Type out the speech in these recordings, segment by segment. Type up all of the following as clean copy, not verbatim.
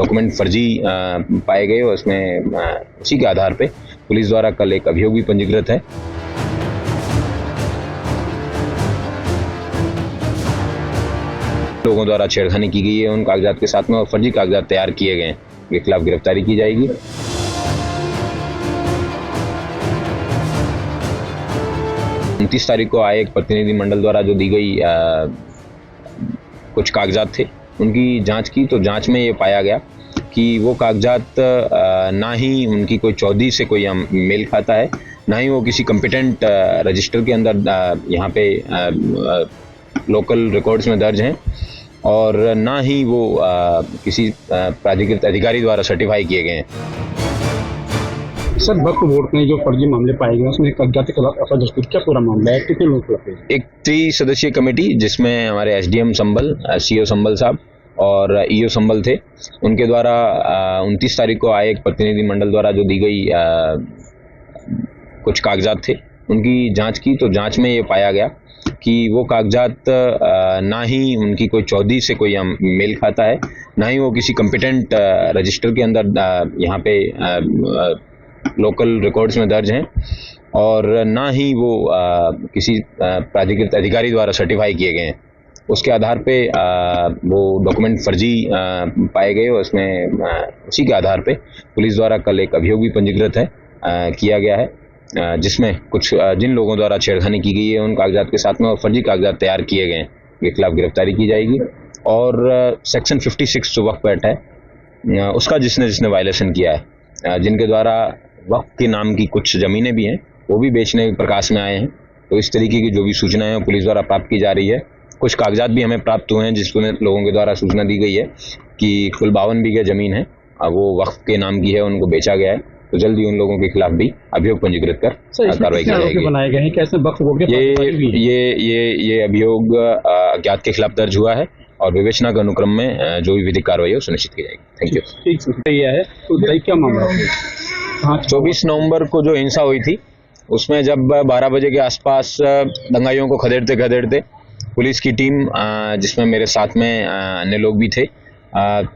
Document फर्जी पाए गए और उसमें उसी के आधार पे पुलिस द्वारा कल एक अभियोग भी पंजीकृत है। लोगों द्वारा छेड़खानी की गई है उन कागजात के साथ में और फर्जी कागजात तैयार किए गए हैं, के खिलाफ गिरफ्तारी की जाएगी। उनतीस तारीख को आए एक प्रतिनिधि मंडल द्वारा जो दी गई कुछ कागजात थे, उनकी जांच की तो जांच में ये पाया गया कि वो कागजात ना ही उनकी कोई चौधरी से कोई मेल खाता है, ना ही वो किसी कॉम्पिटेंट रजिस्टर के अंदर यहाँ पे लोकल रिकॉर्ड्स में दर्ज हैं और ना ही वो किसी प्राधिकृत अधिकारी द्वारा सर्टिफाई किए गए हैं। सर, वक्फ बोर्ड में जो फर्जी मामले पाए गए उसमें कागजात के खिलाफ अफरातफरी क्या पूरा मामला है, कितने लोग खिलाफ है? एक 3 सदस्यीय कमेटी जिसमें हमारे SDM संभल, CO संभल साहब और EO संभल थे, उनके द्वारा 29 तारीख को आए एक प्रतिनिधि मंडल द्वारा जो दी गई कुछ कागजात थे, उनकी जांच की तो जांच में ये पाया गया कि वो कागजात ना ही उनकी कोई चौधरी से कोई मेल खाता है, ना ही वो किसी कॉम्पिटेंट रजिस्टर के अंदर यहाँ पे लोकल रिकॉर्ड्स में दर्ज हैं और ना ही वो किसी प्राधिकृत अधिकारी द्वारा सर्टिफाई किए गए हैं। उसके आधार पे वो डॉक्यूमेंट फर्जी पाए गए और उसमें उसी के आधार पे पुलिस द्वारा कल एक अभियोग भी पंजीकृत है किया गया है, जिसमें कुछ जिन लोगों द्वारा छेड़खानी की गई है उन कागजात के साथ में और फर्जी कागजात तैयार किए गए हैं, के खिलाफ गिरफ्तारी की जाएगी। और सेक्शन 56 जो वक्फ एक्ट है उसका जिसने वायलेशन किया है, जिनके द्वारा वक्फ के नाम की कुछ ज़मीनें भी हैं वो भी बेचने के प्रकाश में आए हैं, तो इस तरीके की जो भी सूचनाएं पुलिस द्वारा प्राप्त की जा रही है। कुछ कागजात भी हमें प्राप्त हुए हैं जिसमें लोगों के द्वारा सूचना दी गई है कि कुल 52 बीघे ज़मीन है वो वक्फ के नाम की है, उनको बेचा गया है, तो जल्दी उन लोगों के खिलाफ भी अभियोग पंजीकृत कर कार्रवाई की जाएगी। बनाए गए हैं कैसे वक्फ बोर्ड के ये अभियोग अज्ञात के खिलाफ दर्ज हुआ है और विवेचना के अनुक्रम में जो भी विधिक कार्रवाई है वो सुनिश्चित की जाएगी। Thank you. ठीक है, तो क्या मामला है? 24 नवंबर को जो हिंसा हुई थी उसमें जब 12 बजे के आसपास दंगाइयों को खदेड़ते पुलिस की टीम जिसमें मेरे साथ में अन्य लोग भी थे,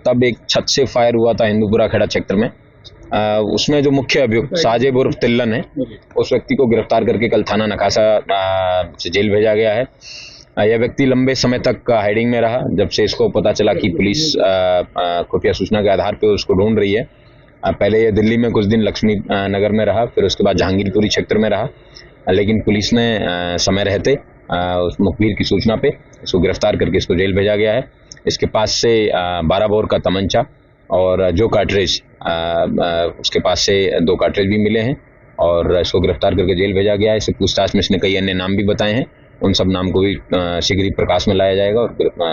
तब एक छत से फायर हुआ था हिंदूपुरा खेड़ा सेक्टर में। उसमें जो मुख्य अभियुक्त साजिब उर्फ तिल्लन है, उस व्यक्ति को गिरफ्तार करके कल थाना नकासा से जेल भेजा गया है। यह व्यक्ति लंबे समय तक हाइडिंग में रहा, जब से इसको पता चला कि पुलिस खुफिया सूचना के आधार पर उसको ढूंढ रही है। पहले ये दिल्ली में कुछ दिन लक्ष्मी नगर में रहा, फिर उसके बाद जहांगीरपुरी क्षेत्र में रहा, लेकिन पुलिस ने समय रहते उस मुखबिर की सूचना पे इसको गिरफ्तार करके इसको जेल भेजा गया है। इसके पास से 12 बोर का तमंचा और जो कार्ट्रिज उसके पास से 2 कार्ट्रिज भी मिले हैं और इसको गिरफ्तार करके जेल भेजा गया है। इससे पूछताछ में इसने कई अन्य नाम भी बताए हैं, उन सब नाम को भी शीघ्र ही प्रकाश में लाया जाएगा और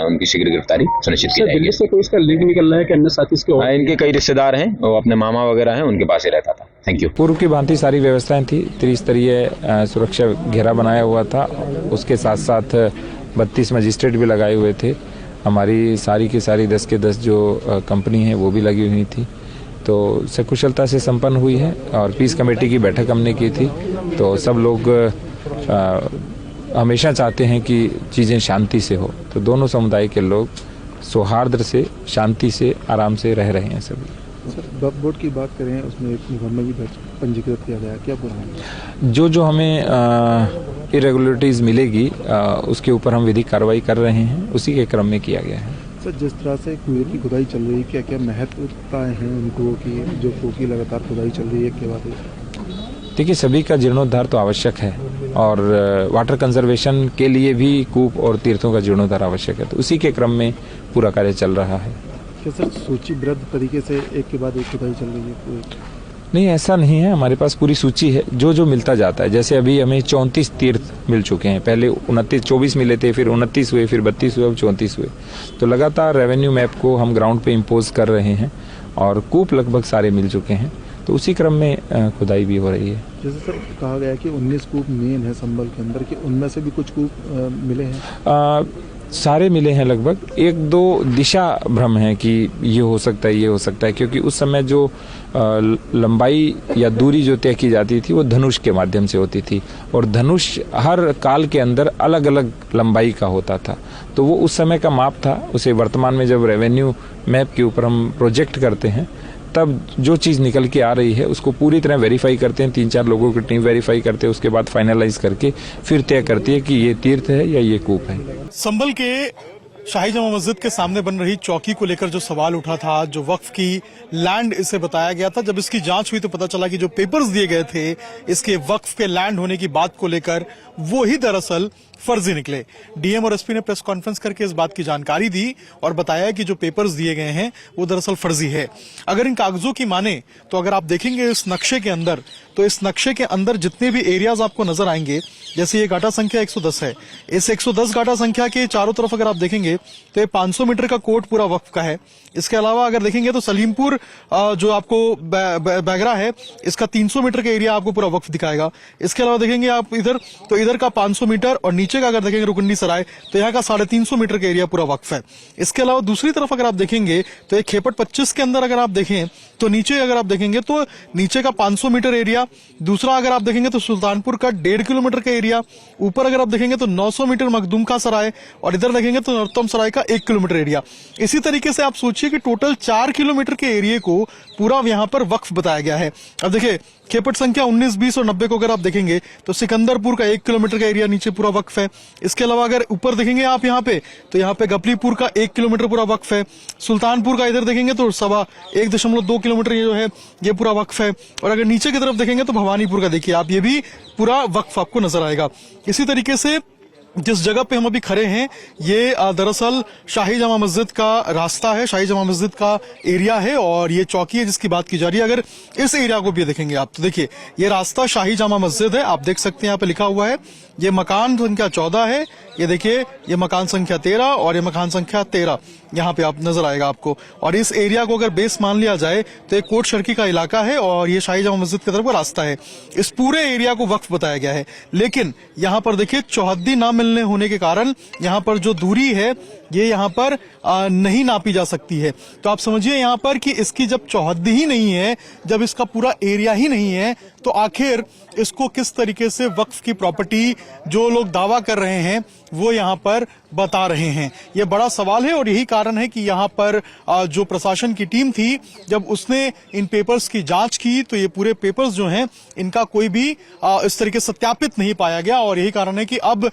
उनकी शीघ्र गिरफ्तारी सुनिश्चित की जाएगी। दिल्ली से कोई इसका लिंक निकल रहा है कि अन्य साथी इसके? इनके कई रिश्तेदार हैं, वो अपने मामा वगैरह हैं, उनके पास ही रहता था। Thank you. पूर्व की भांति सारी व्यवस्थाएं थी, त्रिस्तरीय सुरक्षा घेरा बनाया हुआ था, उसके साथ साथ 32 मजिस्ट्रेट भी लगाए हुए थे। हमारी सारी की सारी 10 के 10 जो कंपनी है वो भी लगी हुई थी, तो सकुशलता से संपन्न हुई है। और पीस कमेटी की बैठक हमने की थी, तो सब लोग हमेशा चाहते हैं कि चीज़ें शांति से हो, तो दोनों समुदाय के लोग सौहार्द से, शांति से, आराम से रह रहे हैं सभी। सर, वक्फ बोर्ड की बात करें, उसमें एक मुकदमा भी पंजीकृत किया गया, क्या पूरा है? जो हमें इरेगुलरिटीज़ मिलेगी उसके ऊपर हम विधिक कार्रवाई कर रहे हैं, उसी के क्रम में किया गया है। सर, जिस तरह से कुएं की खुदाई चल रही है, क्या महत्वताएं हैं उनको की जो कुओं की लगातार खुदाई चल रही है के बाद? देखिए, सभी का जीर्णोद्धार तो आवश्यक है और वाटर कंजर्वेशन के लिए भी कूप और तीर्थों का जीर्णोद्धार आवश्यक है, तो उसी के क्रम में पूरा कार्य चल रहा है। क्या सर सूचीबद्ध तरीके से एक के बाद एक खुदाई चल रही है? नहीं, ऐसा नहीं है, हमारे पास पूरी सूची है जो मिलता जाता है। जैसे अभी हमें 34 तीर्थ मिल चुके हैं, पहले 24 मिले थे, फिर 29 हुए, फिर 32 हुए, अब 34 हुए। तो लगातार रेवेन्यू मैप को हम ग्राउंड पे इम्पोज कर रहे हैं और कूप लगभग सारे मिल चुके हैं, तो उसी क्रम में खुदाई भी हो रही है। जैसे सर कहा गया कि 19 कूप मेन है संभल के अंदर, कि उनमें से भी कुछ कूप मिले हैं? सारे मिले हैं लगभग, एक दो दिशा भ्रम है कि ये हो सकता है, ये हो सकता है, क्योंकि उस समय जो लंबाई या दूरी जो तय की जाती थी वो धनुष के माध्यम से होती थी, और धनुष हर काल के अंदर अलग अलग लंबाई का होता था। तो वो उस समय का माप था। उसे वर्तमान में जब रेवेन्यू मैप के ऊपर हम प्रोजेक्ट करते हैं तब जो चीज़ निकल के आ रही है उसको पूरी तरह वेरीफाई करते हैं, 3-4 लोगों की टीम वेरीफाई करते हैं, उसके बाद फाइनलाइज करके फिर तय करती है कि ये तीर्थ है या ये कूप है। संभल के शाही जामा मस्जिद के सामने बन रही चौकी को लेकर जो सवाल उठा था, जो वक्फ की लैंड इसे बताया गया था, जब इसकी जांच हुई तो पता चला कि जो पेपर्स दिए गए थे इसके वक्फ के लैंड होने की बात को लेकर वो ही दरअसल फर्जी निकले। डीएम और एसपी ने प्रेस कॉन्फ्रेंस करके इस बात की जानकारी दी और बताया कि जो पेपर्स दिए गए हैं वो दरअसल फर्जी है। अगर इन कागजों की माने तो अगर आप देखेंगे इस नक्शे के अंदर, तो इस नक्शे के अंदर जितने भी एरियाज आपको नजर आएंगे, जैसे ये गाटा संख्या 110 है, इस 110 गाटा संख्या के चारों तरफ अगर आप देखेंगे तो ये 500 मीटर का कोट पूरा वक्फ का है। इसके अलावा अगर देखेंगे तो सलीमपुर जो आपको बैगरा है, इसका 300 मीटर का एरिया आपको पूरा वक्फ दिखाएगा। इसके अलावा देखेंगे आप इधर, तो इधर का 500 मीटर और नीचे का अगर देखेंगे रुकंडी सराय, तो यहाँ का 350 मीटर का एरिया पूरा वक्फ है। इसके अलावा दूसरी तरफ अगर आप देखेंगे तो एक खेपट 25 के अंदर अगर आप देखें तो नीचे अगर आप देखेंगे तो नीचे का 500 मीटर एरिया, दूसरा अगर आप देखेंगे तो सुल्तानपुर का 1.5 किलोमीटर का एरिया, ऊपर अगर आप देखेंगे तो 900 मीटर मखदूम का सराय, और इधर देखेंगे तो नरोत्तम सराय का 1 किलोमीटर एरिया। इसी तरीके से आप सोचिए कि टोटल 4 किलोमीटर के एरिया को पूरा यहाँ पर वक्फ बताया गया है। अब देखिए खेपट संख्या 19, 20 और 90 को अगर आप देखेंगे तो सिकंदरपुर का 1 किलोमीटर का एरिया नीचे पूरा वक्फ है। इसके अलावा अगर ऊपर देखेंगे आप यहाँ पे, तो यहाँ पे गपलीपुर का 1 किलोमीटर पूरा वक्फ है। सुल्तानपुर का इधर देखेंगे तो 1.2 किलोमीटर ये जो है ये पूरा वक्फ है। और अगर नीचे की तरफ देखेंगे तो भवानीपुर का देखिए आप, ये भी पूरा वक्फ आपको नजर आएगा। इसी तरीके से जिस जगह पे हम अभी खड़े हैं ये दरअसल शाही जामा मस्जिद का रास्ता है, शाही जामा मस्जिद का एरिया है, और ये चौकी है जिसकी बात की जा रही है। अगर इस एरिया को भी देखेंगे आप तो देखिए ये रास्ता शाही जामा मस्जिद है, आप देख सकते हैं यहाँ पे लिखा हुआ है। ये मकान संख्या 14 है, ये देखिए ये मकान संख्या 13 और ये मकान संख्या 13 यहाँ पे आप नजर आएगा आपको। और इस एरिया को अगर बेस मान लिया जाए तो एक कोट सड़की का इलाका है और ये शाही जामा मस्जिद की तरफ का रास्ता है। इस पूरे एरिया को वक्फ बताया गया है, लेकिन यहाँ पर देखिए चौहद्दी ना मिलने होने के कारण यहाँ पर जो दूरी है ये यहाँ पर नहीं नापी जा सकती है। तो आप समझिए यहाँ पर कि इसकी जब चौहद्दी ही नहीं है, जब इसका पूरा एरिया ही नहीं है, तो आखिर इसको किस तरीके से वक्फ की प्रॉपर्टी जो लोग दावा कर रहे हैं वो यहाँ पर बता रहे हैं, ये बड़ा सवाल है। और यही कारण है कि यहाँ पर जो प्रशासन की टीम थी जब उसने इन पेपर्स की जांच की तो ये पूरे पेपर्स जो हैं इनका कोई भी इस तरीके से सत्यापित नहीं पाया गया। और यही कारण है कि अब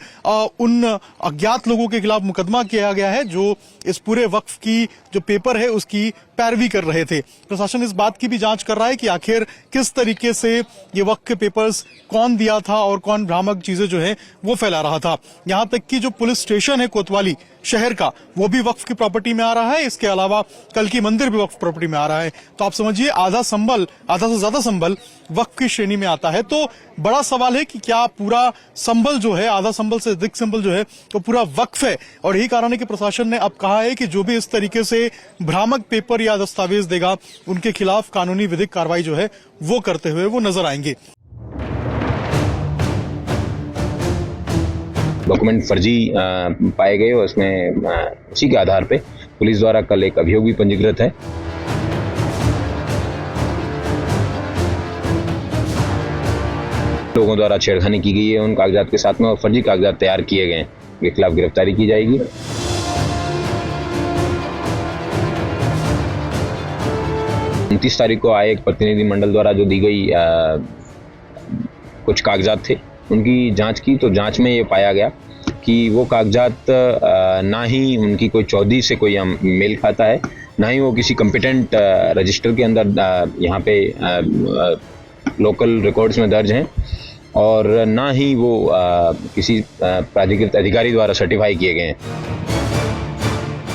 उन अज्ञात लोगों के खिलाफ मुकदमा किया गया है जो इस पूरे वक्फ की जो पेपर है उसकी पैरवी कर रहे थे। प्रशासन इस बात की भी जांच कर रहा है कि आखिर किस तरीके से ये वक्फ के पेपर्स कौन दिया था और कौन भ्रामक चीजें जो है वो फैला रहा था। यहाँ तक कि जो पुलिस स्टेशन है कोतवाली शहर का वो भी वक्फ की प्रॉपर्टी में आ रहा है। इसके अलावा कल की मंदिर भी वक्फ प्रॉपर्टी में आ रहा है। तो आप समझिए आधा से ज्यादा संभल वक्फ की श्रेणी में आता है। तो बड़ा सवाल है कि क्या पूरा संभल जो है, आधा संभल से अधिक संभल जो है तो पूरा वक्फ है। और यही कारण है कि प्रशासन ने अब कहा है कि जो भी इस तरीके से भ्रामक पेपर या दस्तावेज देगा उनके खिलाफ कानूनी विधिक कार्रवाई जो है वो करते हुए वो नजर आएंगे। डॉक्यूमेंट फर्जी पाए गए और उसमें उसी के आधार पे पुलिस द्वारा कल एक अभियोग भी पंजीकृत है। लोगों द्वारा छेड़खानी की गई है उन कागजात के साथ में और फर्जी कागजात तैयार किए गए हैं, उनके खिलाफ गिरफ्तारी की जाएगी। 29 तारीख को आए एक प्रतिनिधि मंडल द्वारा जो दी गई कुछ कागजात थे, उनकी जांच की तो जांच में ये पाया गया कि वो कागजात ना ही उनकी कोई चौधरी से कोई मेल खाता है, ना ही वो किसी कॉम्पिटेंट रजिस्टर के अंदर यहाँ पे लोकल रिकॉर्ड्स में दर्ज हैं, और ना ही वो किसी प्राधिकृत अधिकारी द्वारा सर्टिफाई किए गए हैं।